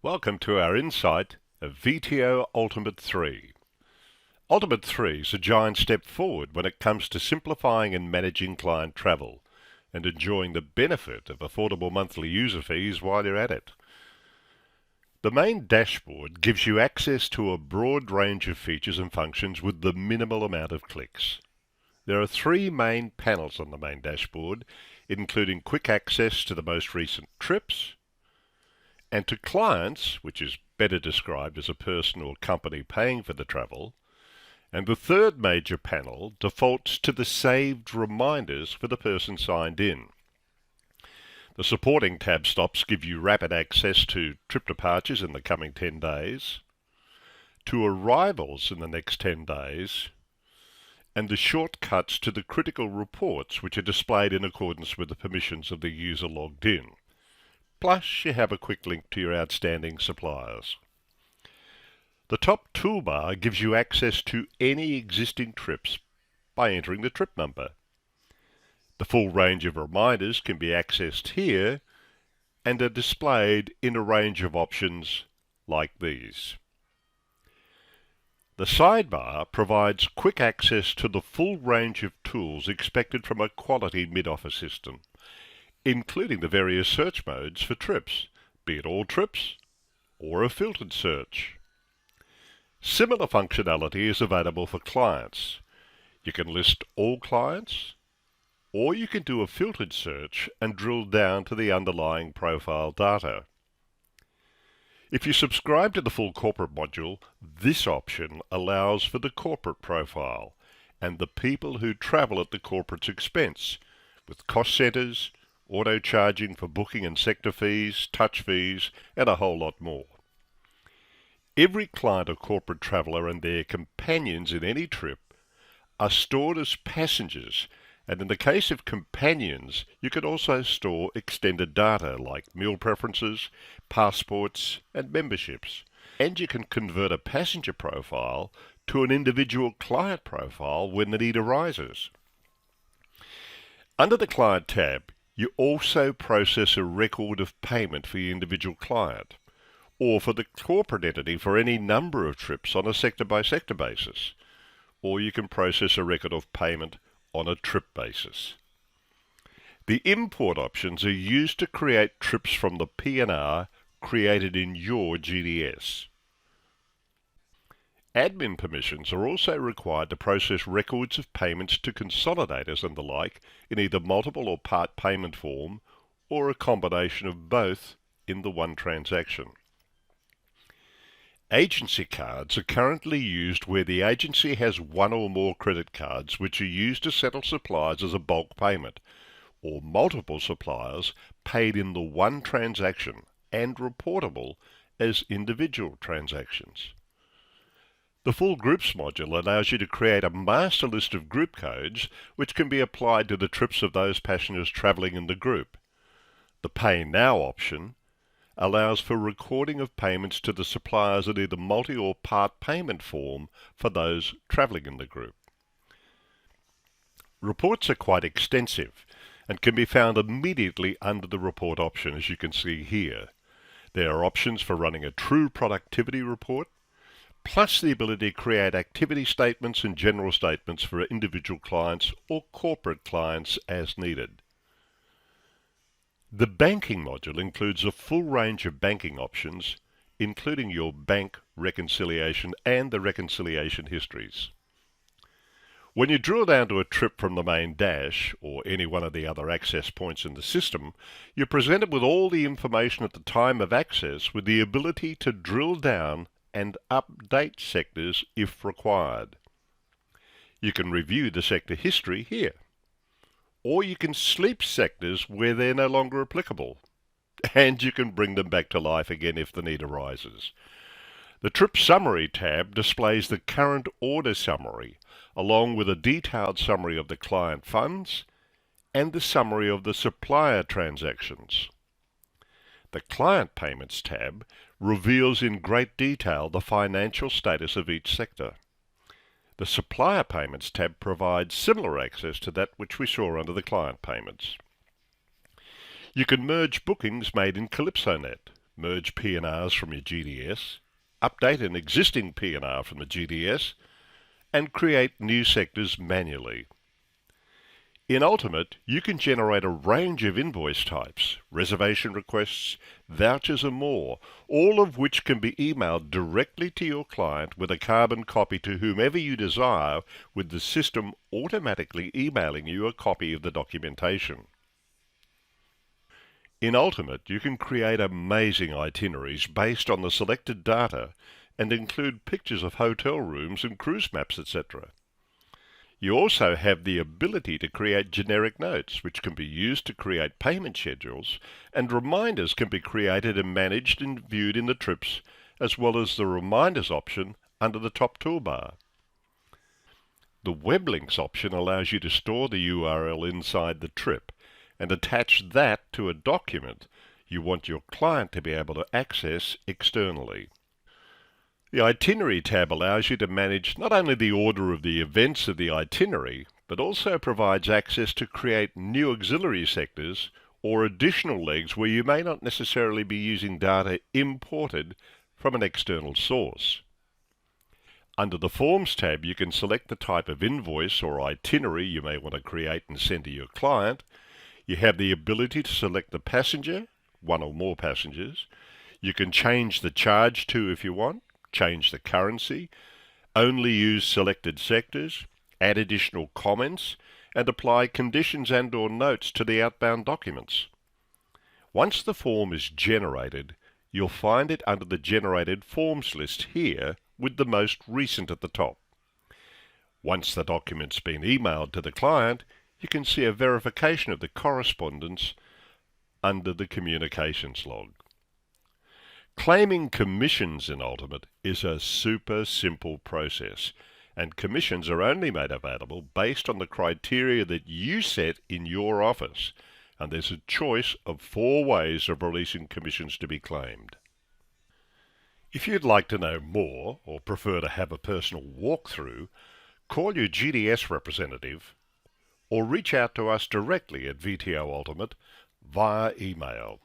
Welcome to our insight of VTO Ultimate 3. Ultimate 3 is a giant step forward when it comes to simplifying and managing client travel and enjoying the benefit of affordable monthly user fees while you're at it. The main dashboard gives you access to a broad range of features and functions with the minimal amount of clicks. There are three main panels on the main dashboard, including quick access to the most recent trips, and to clients, which is better described as a person or company paying for the travel. And the third major panel defaults to the saved reminders for the person signed in. The supporting tab stops give you rapid access to trip departures in the coming 10 days, to arrivals in the next 10 days, and the shortcuts to the critical reports which are displayed in accordance with the permissions of the user logged in. Plus, you have a quick link to your outstanding suppliers. The top toolbar gives you access to any existing trips by entering the trip number. The full range of reminders can be accessed here and are displayed in a range of options like these. The sidebar provides quick access to the full range of tools expected from a quality mid-office system, including the various search modes for trips, be it all trips or a filtered search. Similar functionality is available for clients. You can list all clients, or you can do a filtered search and drill down to the underlying profile data. If you subscribe to the full corporate module, this option allows for the corporate profile and the people who travel at the corporate's expense, with cost centers, auto charging for booking and sector fees, touch fees, and a whole lot more. Every client or corporate traveller and their companions in any trip are stored as passengers, and in the case of companions, you can also store extended data like meal preferences, passports, and memberships. And you can convert a passenger profile to an individual client profile when the need arises. Under the Client tab, you also process a record of payment for your individual client, or for the corporate entity for any number of trips on a sector-by-sector basis, or you can process a record of payment on a trip basis. The import options are used to create trips from the P&R created in your GDS. Admin permissions are also required to process records of payments to consolidators and the like in either multiple or part payment form or a combination of both in the one transaction. Agency cards are currently used where the agency has one or more credit cards which are used to settle suppliers as a bulk payment, or multiple suppliers paid in the one transaction and reportable as individual transactions. The Full Groups module allows you to create a master list of group codes which can be applied to the trips of those passengers travelling in the group. The Pay Now option allows for recording of payments to the suppliers in either multi or part payment form for those travelling in the group. Reports are quite extensive and can be found immediately under the Report option, as you can see here. There are options for running a true productivity report, plus the ability to create activity statements and general statements for individual clients or corporate clients as needed. The Banking module includes a full range of banking options, including your bank reconciliation and the reconciliation histories. When you drill down to a trip from the main dash, or any one of the other access points in the system, you're presented with all the information at the time of access with the ability to drill down and update sectors if required. You can review the sector history here, or you can sleep sectors where they're no longer applicable, and you can bring them back to life again if the need arises. The Trip Summary tab displays the current order summary, along with a detailed summary of the client funds and the summary of the supplier transactions. The Client Payments tab reveals in great detail the financial status of each sector. The Supplier Payments tab provides similar access to that which we saw under the Client Payments. You can merge bookings made in CalypsoNet, merge P&Rs from your GDS, update an existing P&R from the GDS, and create new sectors manually. In Ultimate, you can generate a range of invoice types, reservation requests, vouchers and more, all of which can be emailed directly to your client with a carbon copy to whomever you desire, with the system automatically emailing you a copy of the documentation. In Ultimate, you can create amazing itineraries based on the selected data and include pictures of hotel rooms and cruise maps, etc. You also have the ability to create generic notes, which can be used to create payment schedules, and reminders can be created and managed and viewed in the trips, as well as the reminders option under the top toolbar. The web links option allows you to store the URL inside the trip and attach that to a document you want your client to be able to access externally. The Itinerary tab allows you to manage not only the order of the events of the itinerary, but also provides access to create new auxiliary sectors or additional legs where you may not necessarily be using data imported from an external source. Under the Forms tab, you can select the type of invoice or itinerary you may want to create and send to your client. You have the ability to select the passenger, one or more passengers. You can change the charge to if you want, change the currency, only use selected sectors, add additional comments, and apply conditions and/or notes to the outbound documents. Once the form is generated, you'll find it under the Generated Forms list here, with the most recent at the top. Once the document's been emailed to the client, you can see a verification of the correspondence under the Communications log. Claiming commissions in Ultimate is a super simple process, and commissions are only made available based on the criteria that you set in your office, and there's a choice of 4 ways of releasing commissions to be claimed. If you'd like to know more or prefer to have a personal walkthrough, call your GDS representative or reach out to us directly at VTO Ultimate via email.